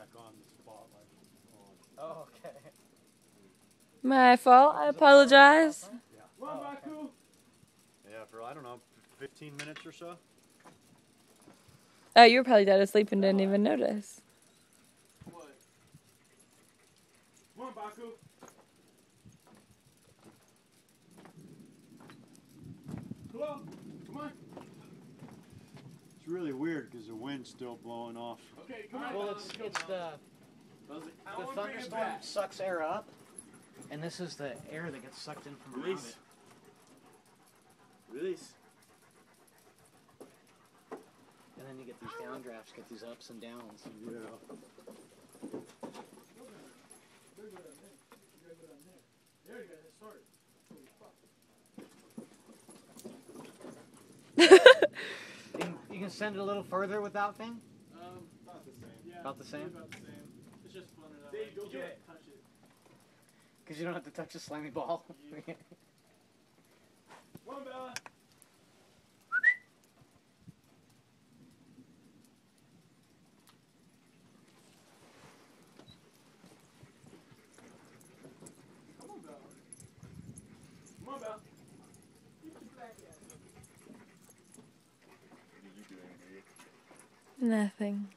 back on the spotlight. Oh, okay. My fault. I apologize. Yeah. Come on, Baku. Yeah, for I don't know, 15 minutes or so. Oh, you were probably dead asleep and didn't even notice. What? Come on, Baku. Hello? Come on. It's really weird because the wind's still blowing off. Okay, come on. Well, it's the thunderstorm sucks air up, and this is the air that gets sucked in from around it. Release. And then you get these downdrafts, get these ups and downs. You can send it a little further with that thing? About the same. Yeah. About the same? About the same. It's just fun enough. There you go get it. Touch it. Because you don't have to touch the slimy ball. Yeah. Come on, Bella. Come on, Bella. Come on, Bella. Nothing.